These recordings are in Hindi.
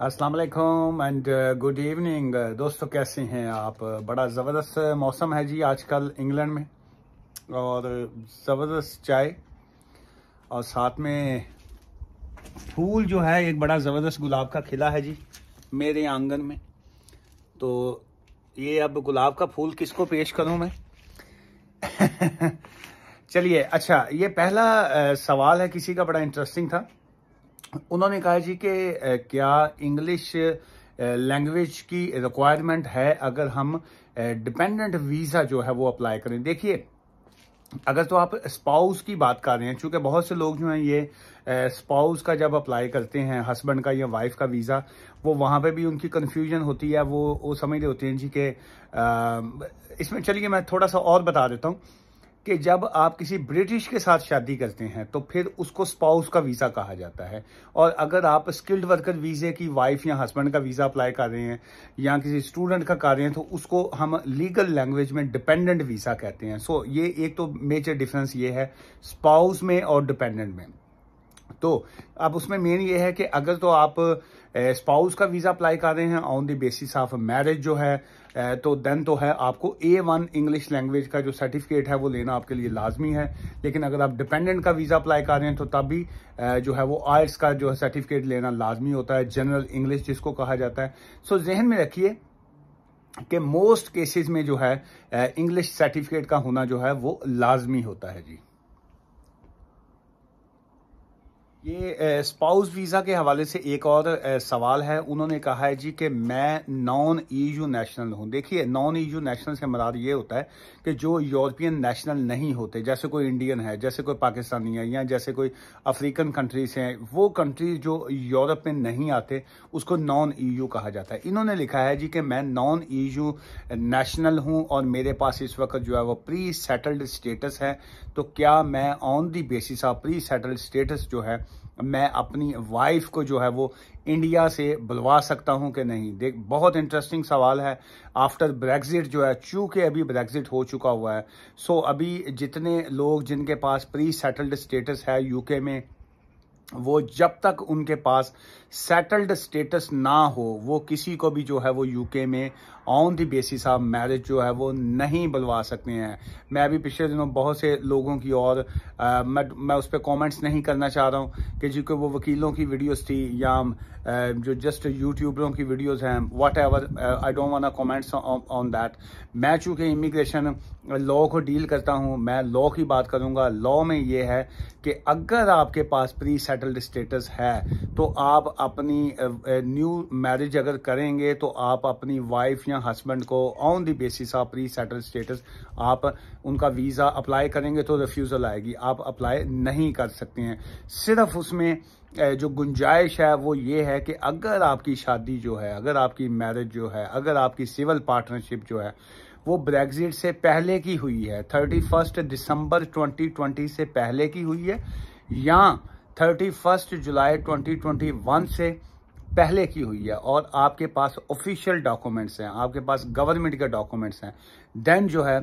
अस्सलाम वालेकुम एंड गुड इवनिंग दोस्तों, कैसे हैं आप। बड़ा ज़बरदस्त मौसम है जी आजकल इंग्लैंड में, और ज़बरदस्त चाय और साथ में फूल जो है एक बड़ा ज़बरदस्त गुलाब का खिला है जी मेरे आंगन में। तो ये अब गुलाब का फूल किसको पेश करूं मैं। चलिए, अच्छा, ये पहला सवाल है किसी का, बड़ा इंटरेस्टिंग था। उन्होंने कहा जी कि क्या इंग्लिश लैंग्वेज की रिक्वायरमेंट है अगर हम डिपेंडेंट वीज़ा जो है वो अप्लाई करें। देखिए, अगर तो आप स्पाउस की बात कर रहे हैं, चूंकि बहुत से लोग जो हैं ये स्पाउस का जब अप्लाई करते हैं, हस्बैंड का या वाइफ का वीज़ा, वो वहाँ पे भी उनकी कन्फ्यूजन होती है। वो समझ रहे होते हैं जी कि इसमें, चलिए मैं थोड़ा सा और बता देता हूँ कि जब आप किसी ब्रिटिश के साथ शादी करते हैं तो फिर उसको स्पाउस का वीज़ा कहा जाता है। और अगर आप स्किल्ड वर्कर वीज़े की वाइफ या हस्बैंड का वीज़ा अप्लाई कर रहे हैं या किसी स्टूडेंट का कर रहे हैं तो उसको हम लीगल लैंग्वेज में डिपेंडेंट वीज़ा कहते हैं। सो ये एक तो मेजर डिफरेंस ये है स्पाउस में और डिपेंडेंट में। तो अब उसमें मेन ये है कि अगर तो आप स्पाउस का वीज़ा अप्लाई कर रहे हैं on the basis of marriage जो है, तो देन तो है आपको A1 इंग्लिश लैंग्वेज का जो सर्टिफिकेट है वो लेना आपके लिए लाजमी है। लेकिन अगर आप डिपेंडेंट का वीज़ा अप्लाई कर रहे हैं तो तब भी जो है वो IELTS का जो है सर्टिफिकेट लेना लाजमी होता है, जनरल इंग्लिश जिसको कहा जाता है। सो जहन में रखिए कि मोस्ट केसेस में जो है इंग्लिश सर्टिफिकेट का होना जो है वो लाजमी होता है जी। ये स्पाउस वीज़ा के हवाले से एक और सवाल है। उन्होंने कहा है जी कि मैं नॉन EU नेशनल हूँ। देखिए, नॉन EU नेशनल से मुराद ये होता है कि जो यूरोपियन नेशनल नहीं होते, जैसे कोई इंडियन है, जैसे कोई पाकिस्तानी है, या जैसे कोई अफ्रीकन कंट्रीज हैं, वो कंट्रीज जो यूरोप में नहीं आते उसको नॉन EU कहा जाता है। इन्होंने लिखा है जी कि मैं नॉन EU नेशनल हूँ और मेरे पास इस वक्त जो है वो प्री सेटल्ड स्टेटस है। तो क्या मैं on the basis of pre settled status जो है मैं अपनी वाइफ को जो है वो इंडिया से बुलवा सकता हूं कि नहीं। देख, बहुत इंटरेस्टिंग सवाल है। आफ्टर ब्रेग्जिट जो है, चूंकि अभी ब्रेग्जिट हो चुका हुआ है, सो अभी जितने लोग जिनके पास प्री सेटल्ड स्टेटस है यूके में, वो जब तक उनके पास सेटल्ड स्टेटस ना हो वो किसी को भी जो है वो यूके में on the basis of marriage जो है वो नहीं बुलवा सकते हैं। मैं अभी पिछले दिनों बहुत से लोगों की, और मैं उस पर कमेंट्स नहीं करना चाह रहा हूँ कि जी, वो वकीलों की वीडियोस थी या जो जस्ट यूट्यूबरों की वीडियोस हैं, what ever, I don't want comments on that. मैं चूँकि इमिग्रेशन लॉ को डील करता हूँ, मैं लॉ की बात करूँगा। लॉ में ये है कि अगर आपके पास प्री सेटल्ड स्टेटस है तो आप अपनी न्यू मैरिज अगर करेंगे तो आप अपनी वाइफ या हस्बैंड को on the basis of pre settled status आप उनका वीज़ा अप्लाई करेंगे तो रिफ्यूज़ल आएगी, आप अप्लाई नहीं कर सकते हैं। सिर्फ उसमें जो गुंजाइश है वो ये है कि अगर आपकी शादी जो है, अगर आपकी मैरिज जो है, अगर आपकी सिविल पार्टनरशिप जो है वो ब्रेग्जिट से पहले की हुई है, 31 दिसंबर 2020 से पहले की हुई है, या 31 जुलाई 2021 से पहले की हुई है, और आपके पास ऑफिशियल डॉक्यूमेंट्स हैं, आपके पास गवर्नमेंट के डॉक्यूमेंट्स हैं, देन जो है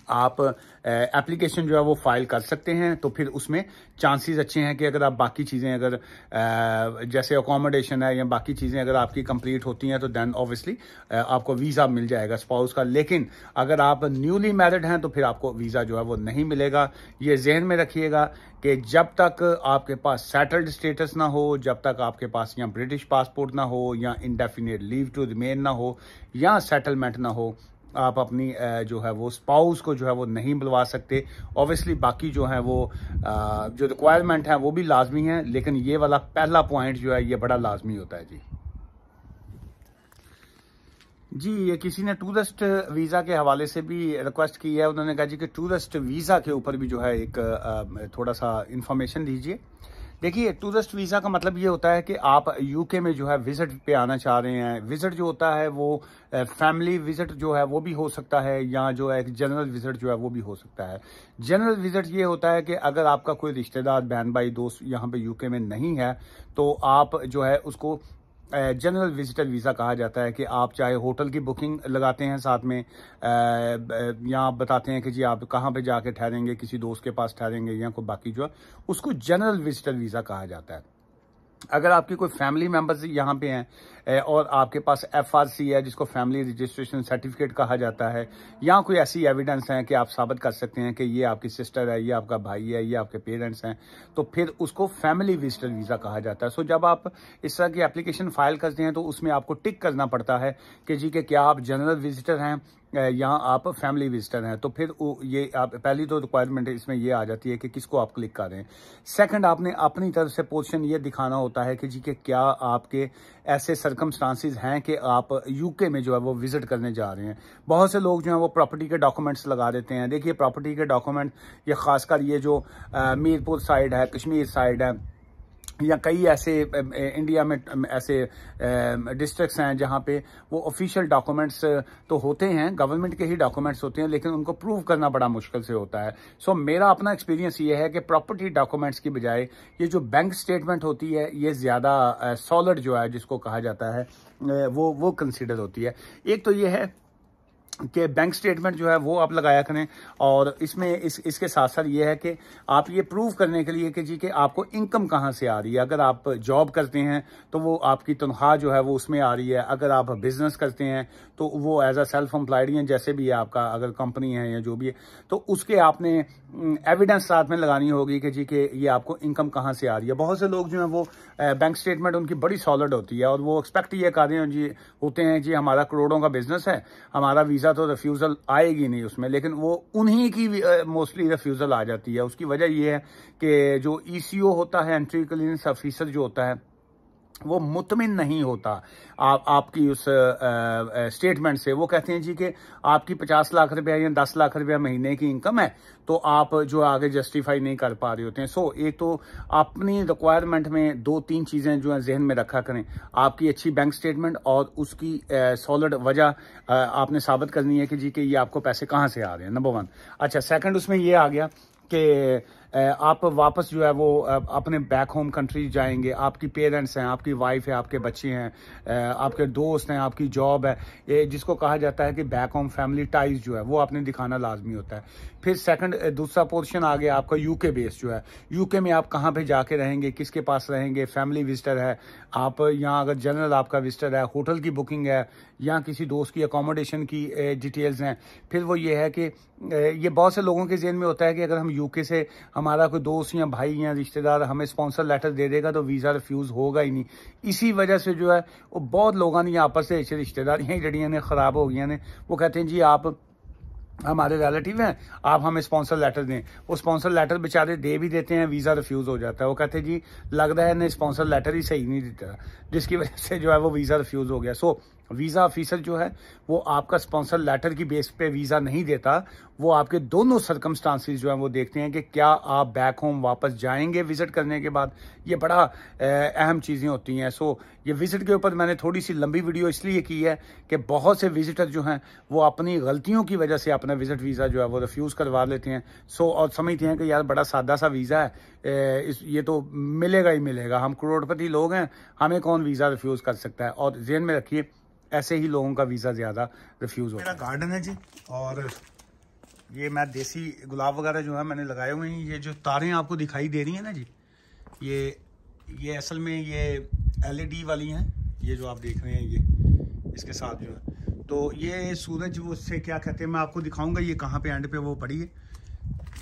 आप एप्लीकेशन जो है वो फाइल कर सकते हैं। तो फिर उसमें चांसेस अच्छे हैं कि अगर आप बाकी चीज़ें, अगर जैसे अकोमोडेशन है या बाकी चीज़ें अगर आपकी कंप्लीट होती हैं तो देन ऑब्वियसली आपको वीज़ा मिल जाएगा स्पाउस का। लेकिन अगर आप न्यूली मैरिड हैं तो फिर आपको वीज़ा जो है वो नहीं मिलेगा। ये जहन में रखिएगा कि जब तक आपके पास सेटल्ड स्टेटस ना हो, जब तक आपके पास या ब्रिटिश पासपोर्ट ना हो, या इंडेफिनिट लीव टू रिमेन ना हो, या सेटलमेंट ना हो, आप अपनी जो है वो स्पाउस को जो है वो नहीं बुलवा सकते। ऑब्वियसली बाकी जो है वो जो रिक्वायरमेंट है वो भी लाजमी है, लेकिन ये वाला पहला पॉइंट जो है ये बड़ा लाजमी होता है जी। ये किसी ने टूरिस्ट वीज़ा के हवाले से भी रिक्वेस्ट की है। उन्होंने कहा जी कि टूरिस्ट वीज़ा के ऊपर भी जो है एक थोड़ा सा इंफॉर्मेशन दीजिए। देखिए, टूरिस्ट वीज़ा का मतलब ये होता है कि आप यूके में जो है विजिट पे आना चाह रहे हैं। विजिट जो होता है वो फैमिली विजिट जो है वो भी हो सकता है, या जो है जनरल विजिट जो है वो भी हो सकता है। जनरल विजिट ये होता है कि अगर आपका कोई रिश्तेदार, बहन भाई, दोस्त यहाँ पे यूके में नहीं है तो आप जो है उसको जनरल विजिटर वीज़ा कहा जाता है। कि आप चाहे होटल की बुकिंग लगाते हैं साथ में, या आप बताते हैं कि जी आप कहाँ पे जाके ठहरेंगे, किसी दोस्त के पास ठहरेंगे या कोई बाकी जो है, उसको जनरल विजिटर वीज़ा कहा जाता है। अगर आपकी कोई फैमिली मेंबर्स यहाँ पे हैं और आपके पास FRC है, जिसको फैमिली रजिस्ट्रेशन सर्टिफिकेट कहा जाता है, या कोई ऐसी एविडेंस है कि आप साबित कर सकते हैं कि ये आपकी सिस्टर है, ये आपका भाई है, ये आपके पेरेंट्स हैं, तो फिर उसको फैमिली विजिटर वीज़ा कहा जाता है। सो जब आप इस तरह की एप्लीकेशन फाइल करते हैं तो उसमें आपको टिक करना पड़ता है कि जी कि क्या आप जनरल विजिटर हैं या आप फैमिली विजिटर हैं। तो फिर ये आप पहली तो रिक्वायरमेंट इसमें ये आ जाती है कि किसको आप क्लिक कर रहे हैं। सेकंड, आपने अपनी तरफ से पोजीशन ये दिखाना होता है कि जी कि क्या आपके ऐसे सर्कमस्टांसिस हैं कि आप UK में जो है वो विजिट करने जा रहे हैं। बहुत से लोग जो हैं वो प्रॉपर्टी के डॉक्यूमेंट्स लगा देते हैं। देखिए, प्रॉपर्टी के डॉक्यूमेंट ये खासकर ये जो मीरपुर साइड है, कश्मीर साइड है, या कई ऐसे इंडिया में ऐसे डिस्ट्रिक्ट्स हैं जहां पे वो ऑफिशियल डॉक्यूमेंट्स तो होते हैं, गवर्नमेंट के ही डॉक्यूमेंट्स होते हैं, लेकिन उनको प्रूव करना बड़ा मुश्किल से होता है। सो मेरा अपना एक्सपीरियंस ये है कि प्रॉपर्टी डॉक्यूमेंट्स की बजाय ये जो बैंक स्टेटमेंट होती है ये ज़्यादा सॉलिड जो है, जिसको कहा जाता है, वो कंसिडर होती है। एक तो ये है कि बैंक स्टेटमेंट जो है वो आप लगाया करें, और इसमें इसके साथ साथ ये है कि आप ये प्रूव करने के लिए कि जी कि आपको इनकम कहाँ से आ रही है। अगर आप जॉब करते हैं तो वो आपकी तनख्वाह जो है वो उसमें आ रही है। अगर आप बिजनेस करते हैं तो वो एज अ सेल्फ एम्प्लॉयड हैं, जैसे भी है आपका, अगर कंपनी है या जो भी है, तो उसके आपने एविडेंस साथ में लगानी होगी कि जी कि ये आपको इनकम कहाँ से आ रही है। बहुत से लोग जो हैं वो बैंक स्टेटमेंट उनकी बड़ी सॉलिड होती है और वो एक्सपेक्ट ये कर रहे हैं जी होते हैं जी हमारा करोड़ों का बिजनेस है, हमारा वीज़ा तो रिफ्यूज़ल आएगी नहीं उसमें, लेकिन वो उन्हीं की मोस्टली रिफ्यूज़ल आ जाती है। उसकी वजह ये है कि जो ECO होता है, एंट्री क्लियरेंस ऑफिसर जो होता है, वो मुतमिन नहीं होता आपकी उस स्टेटमेंट से। वो कहते हैं जी कि आपकी 50 लाख रुपया या 10 लाख रुपया महीने की इनकम है, तो आप जो आगे जस्टिफाई नहीं कर पा रहे होते हैं। सो एक तो अपनी रिक्वायरमेंट में 2-3 चीज़ें जो है जहन में रखा करें। आपकी अच्छी बैंक स्टेटमेंट और उसकी सॉलिड वजह आपने साबित करनी है कि जी कि ये आपको पैसे कहाँ से आ रहे हैं, नंबर 1। अच्छा, सेकंड उसमें ये आ गया कि आप वापस जो है वो अपने बैक होम कंट्री जाएंगे, आपकी पेरेंट्स हैं, आपकी वाइफ है, आपके बच्चे हैं, आपके दोस्त हैं, आपकी जॉब है, ये जिसको कहा जाता है कि बैक होम फैमिली टाइज जो है वो आपने दिखाना लाजमी होता है। फिर सेकंड दूसरा पोर्शन आ गया आपका UK बेस जो है। UK में आप कहाँ पे जाके रहेंगे, किसके पास रहेंगे, फैमिली विजिटर है आप, यहाँ अगर जनरल आपका विजिटर है, होटल की बुकिंग है, या किसी दोस्त की अकोमोडेशन की डिटेल्स हैं। फिर वो ये है कि ये बहुत से लोगों के जहन में होता है कि अगर हम UK से हमारा कोई दोस्त या भाई या रिश्तेदार हमें स्पॉन्सर लेटर दे देगा तो वीज़ा रिफ्यूज़ होगा ही नहीं। इसी वजह से जो है वो बहुत लोगों ने आपस से रिश्तेदारियाँ जड़ियाँ ने ख़राब हो गई ने। वो कहते हैं जी आप हमारे रिलेटिव हैं, आप हमें स्पॉन्सर लेटर दें। वो स्पॉन्सर लेटर बेचारे दे भी देते हैं, वीज़ा रिफ्यूज़ हो जाता है। वो कहते हैं जी लगता है ने स्पॉन्सर लेटर ही सही नहीं देता, जिसकी वजह से जो है वो वीज़ा रिफ्यूज़ हो गया। सो वीज़ा ऑफिसर जो है वो आपका स्पॉन्सर लेटर की बेस पे वीज़ा नहीं देता, वो आपके दोनों सर्कमस्टांसिस जो हैं वो देखते हैं कि क्या आप बैक होम वापस जाएंगे विजिट करने के बाद। ये बड़ा अहम चीज़ें होती हैं। सो ये विजिट के ऊपर मैंने थोड़ी सी लंबी वीडियो इसलिए की है कि बहुत से विजिटर जो हैं वो अपनी गलतियों की वजह से अपना विजिट वीज़ा जो है वो रिफ्यूज़ करवा लेते हैं। सो और समझते हैं कि यार बड़ा सादा सा वीज़ा है, ये तो मिलेगा ही मिलेगा, हम करोड़पति लोग हैं, हमें कौन वीज़ा रिफ्यूज़ कर सकता है। और ज़हन में रखिए ऐसे ही लोगों का वीज़ा ज़्यादा रिफ्यूज़ होता है। मेरा गार्डन है जी, और ये मैं देसी गुलाब वगैरह जो है मैंने लगाए हुए हैं। ये जो तारें आपको दिखाई दे रही हैं ना जी, ये असल में ये LED वाली हैं, ये जो आप देख रहे हैं ये इसके साथ जो है। तो ये सूरज वो उससे क्या कहते हैं मैं आपको दिखाऊंगा ये कहाँ पे एंड पे वो पड़ी है।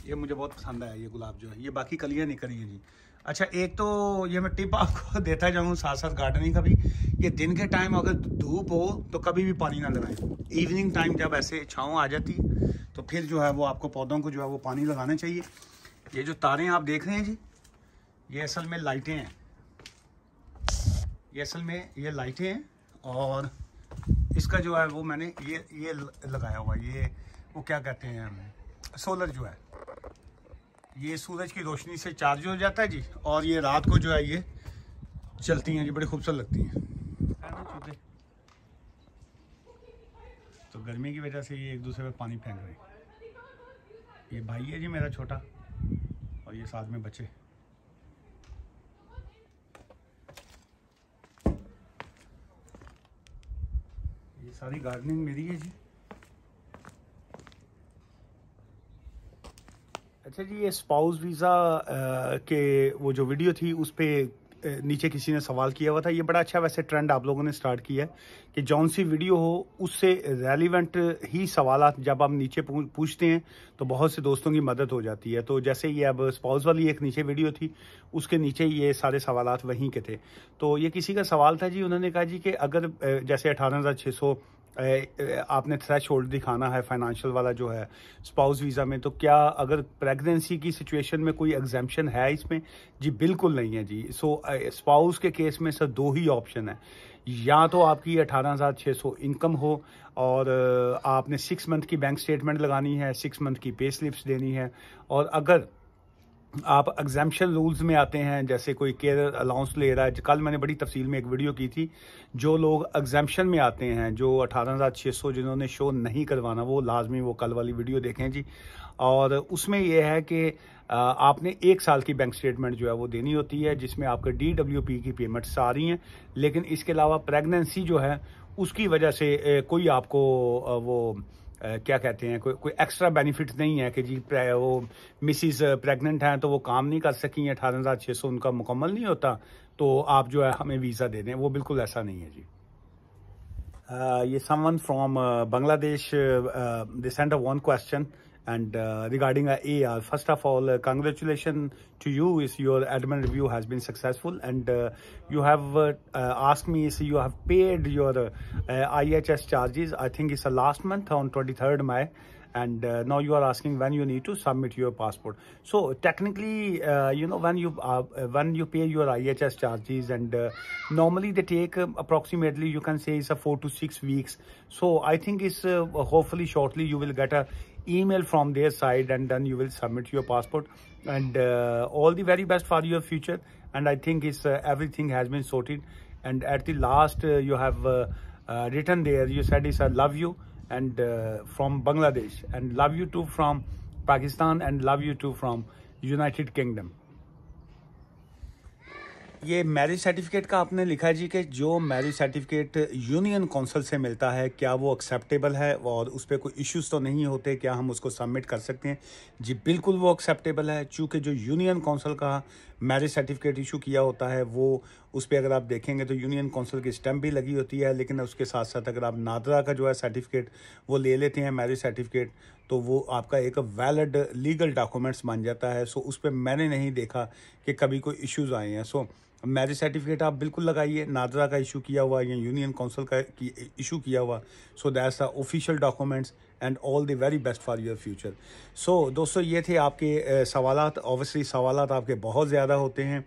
ये मुझे बहुत पसंद आया ये गुलाब जो है, ये बाकी कलियाँ निकली हैं जी। अच्छा, एक तो ये मैं टिप आपको देता जाऊँ साथ साथ गार्डनिंग का भी, ये दिन के टाइम अगर धूप हो तो कभी भी पानी ना लगाएं। इवनिंग टाइम जब ऐसे छाँव आ जाती है तो फिर जो है वो आपको पौधों को जो है वो पानी लगाना चाहिए। ये जो तारें आप देख रहे हैं जी, ये असल में लाइटें हैं, ये असल में ये लाइटें हैं। और इसका जो है वो मैंने ये लगाया हुआ, ये वो क्या कहते हैं सोलर जो है, ये सूरज की रोशनी से चार्ज हो जाता है जी, और ये रात को जो है ये चलती हैं जी, बड़ी खूबसूरत लगती हैं। तो गर्मी की वजह से ये एक दूसरे पे पानी फेंक रहे हैं। ये भाई है जी मेरा छोटा, और ये साथ में बच्चे। ये सारी गार्डनिंग मेरी है जी। अच्छा जी, ये स्पाउस वीज़ा के वो जो वीडियो थी उस पर नीचे किसी ने सवाल किया हुआ था। ये बड़ा अच्छा वैसे ट्रेंड आप लोगों ने स्टार्ट किया है कि जौन सी वीडियो हो उससे रेलिवेंट ही सवालात जब आप नीचे पूछते हैं तो बहुत से दोस्तों की मदद हो जाती है। तो जैसे ये अब स्पाउस वाली एक नीचे वीडियो थी, उसके नीचे ये सारे सवालात वहीं के थे। तो ये किसी का सवाल था जी, उन्होंने कहा जी कि अगर जैसे 18,600 आपने थ्रेश होल्ड दिखाना है फाइनेंशियल वाला जो है स्पाउस वीज़ा में, तो क्या अगर प्रेगनेंसी की सिचुएशन में कोई एग्जाम्पशन है इसमें? जी बिल्कुल नहीं है जी। सो स्पाउस के केस में सर 2 ही ऑप्शन है, या तो आपकी 18,600 इनकम हो और आपने 6 मंथ की बैंक स्टेटमेंट लगानी है, 6 मंथ की पे स्लिप्स देनी है, और अगर आप एग्जाम्पशन रूल्स में आते हैं, जैसे कोई केयर अलाउंस ले रहा है, कल मैंने बड़ी तफसील में एक वीडियो की थी, जो लोग एग्जाम्पशन में आते हैं, जो 18,600 जिन्होंने शो नहीं करवाना, वो लाजमी वो कल वाली वीडियो देखें जी। और उसमें यह है कि आपने 1 साल की बैंक स्टेटमेंट जो है वो देनी होती है, जिसमें आपके DWP की पेमेंट्स आ रही हैं, लेकिन इसके अलावा प्रेगनेंसी जो है उसकी वजह से कोई आपको वो क्या कहते हैं, कोई एक्स्ट्रा बेनिफिट नहीं है कि जी वो मिसिस प्रेग्नेंट हैं तो वो काम नहीं कर सकी, 18,600 उनका मुकम्मल नहीं होता तो आप जो है हमें वीज़ा दे दें, वो बिल्कुल ऐसा नहीं है जी। ये someone from Bangladesh, they send a one question and regarding AR, first of all, congratulations to you, is your admin review has been successful, and you have asked me if you have paid your IHS charges. I think it's last month on 23rd May, and now you are asking when you need to submit your passport. So technically, you know, when you pay your IHS charges, and normally they take approximately, you can say, it's 4 to 6 weeks. So I think it's hopefully shortly you will get a email from their side, and then you will submit your passport, and all the very best for your future. And I think it's everything has been sorted, and at the last you have written there, you said it's I love you, and from Bangladesh, and love you too from Pakistan, and love you too from United Kingdom. ये मैरिज सर्टिफिकेट का आपने लिखा है जी कि जो मैरिज सर्टिफिकेट यूनियन काउंसिल से मिलता है, क्या वो एक्सेप्टेबल है और उस पर कोई इश्यूज़ तो नहीं होते, क्या हम उसको सबमिट कर सकते हैं? जी बिल्कुल वो एक्सेप्टेबल है, चूँकि जो यूनियन काउंसिल का मैरिज सर्टिफिकेट इशू किया होता है वो उस पर अगर आप देखेंगे तो यूनियन काउंसिल की स्टैम्प भी लगी होती है, लेकिन उसके साथ साथ अगर आप नादरा का जो है सर्टिफिकेट वो ले लेते हैं मैरिज सर्टिफिकेट, तो वो आपका एक वैलिड लीगल डॉक्यूमेंट्स बन जाता है। सो उस पर मैंने नहीं देखा कि कभी कोई इश्यूज़ आए हैं। सो मैरिज सर्टिफिकेट आप बिल्कुल लगाइए, नादरा का इशू किया हुआ या यूनियन काउंसिल का इशू किया हुआ, so that's the official documents, and all the very best for your future. So दोस्तों ये थे आपके सवालात। ऑब्वियसली सवालात आपके बहुत ज़्यादा होते हैं।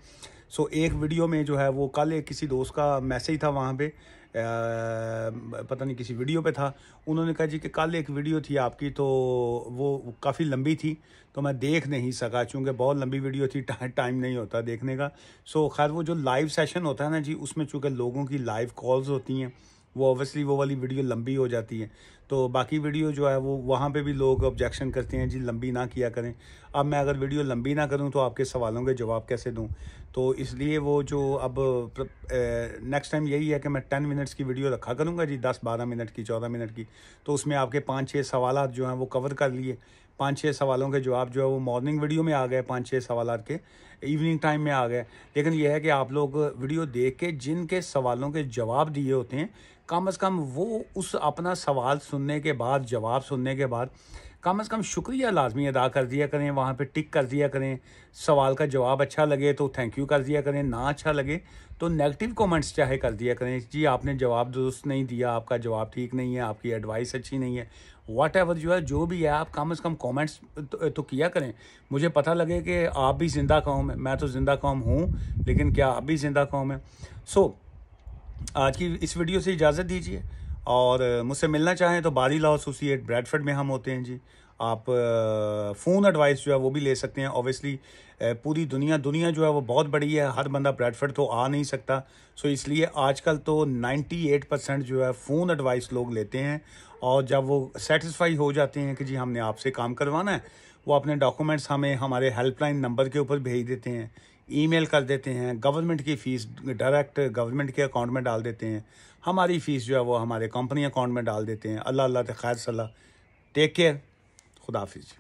सो एक वीडियो में जो है वो कल एक किसी दोस्त का मैसेज था, वहाँ पे पता नहीं किसी वीडियो पे था, उन्होंने कहा जी कि कल एक वीडियो थी आपकी, तो वो काफ़ी लंबी थी तो मैं देख नहीं सका, चूँकि बहुत लंबी वीडियो थी, टाइम नहीं होता देखने का। सो खैर वो जो लाइव सेशन होता है ना जी, उसमें चूँकि लोगों की लाइव कॉल्स होती हैं, वो ऑब्वियसली वो वाली वीडियो लंबी हो जाती है, तो बाकी वीडियो जो है वो वहाँ पे भी लोग ऑब्जेक्शन करते हैं जी लंबी ना किया करें। अब मैं अगर वीडियो लंबी ना करूँ तो आपके सवालों के जवाब कैसे दूँ? तो इसलिए वो जो अब नेक्स्ट टाइम यही है कि मैं 10 मिनट्स की वीडियो रखा करूँगा जी, 10-12 मिनट की, 14 मिनट की, तो उसमें आपके 5-6 सवालात जो हैं वो कवर कर लिए। 5-6 सवालों के जवाब जो है वो मॉर्निंग वीडियो में आ गए, 5-6 सवालात के इवनिंग टाइम में आ गए। लेकिन यह है कि आप लोग वीडियो देख के जिनके सवालों के जवाब दिए होते हैं, कम से कम वो उस अपना सवाल सुनने के बाद, जवाब सुनने के बाद कम से कम शुक्रिया लाजमी अदा कर दिया करें, वहाँ पे टिक कर दिया करें। सवाल का जवाब अच्छा लगे तो थैंक यू कर दिया करें, ना अच्छा लगे तो नेगेटिव कमेंट्स चाहे कर दिया करें, जी आपने जवाब दुरुस्त नहीं दिया, आपका जवाब ठीक नहीं है, आपकी एडवाइस अच्छी नहीं है, वॉट एवर जो है, जो भी है, आप कम से कम कमेंट्स तो किया करें। मुझे पता लगे कि आप भी जिंदा कौम है, मैं तो जिंदा कौम हूँ, लेकिन क्या आप भी जिंदा कौम है? सो आज की इस वीडियो से इजाज़त दीजिए, और मुझसे मिलना चाहें तो बारी लॉ एसोसिएट ब्रैडफर्ड में हम होते हैं जी। आप फ़ोन एडवाइस जो है वो भी ले सकते हैं। ऑब्वियसली पूरी दुनिया जो है वो बहुत बड़ी है, हर बंदा ब्रैडफर्ड तो आ नहीं सकता, सो इसलिए आजकल तो 98% जो है फ़ोन एडवाइस लोग लेते हैं, और जब वो सेटिस्फाई हो जाते हैं कि जी हमने आपसे काम करवाना है, वो अपने डॉक्यूमेंट्स हमें हमारे हेल्पलाइन नंबर के ऊपर भेज देते हैं, ईमेल कर देते हैं, गवर्नमेंट की फ़ीस डायरेक्ट गवर्नमेंट के अकाउंट में डाल देते हैं, हमारी फ़ीस जो है वो हमारे कंपनी अकाउंट में डाल देते हैं। अल्लाह अल्लाह खैर सलाह, टेक केयर, खुदा हाफिज़।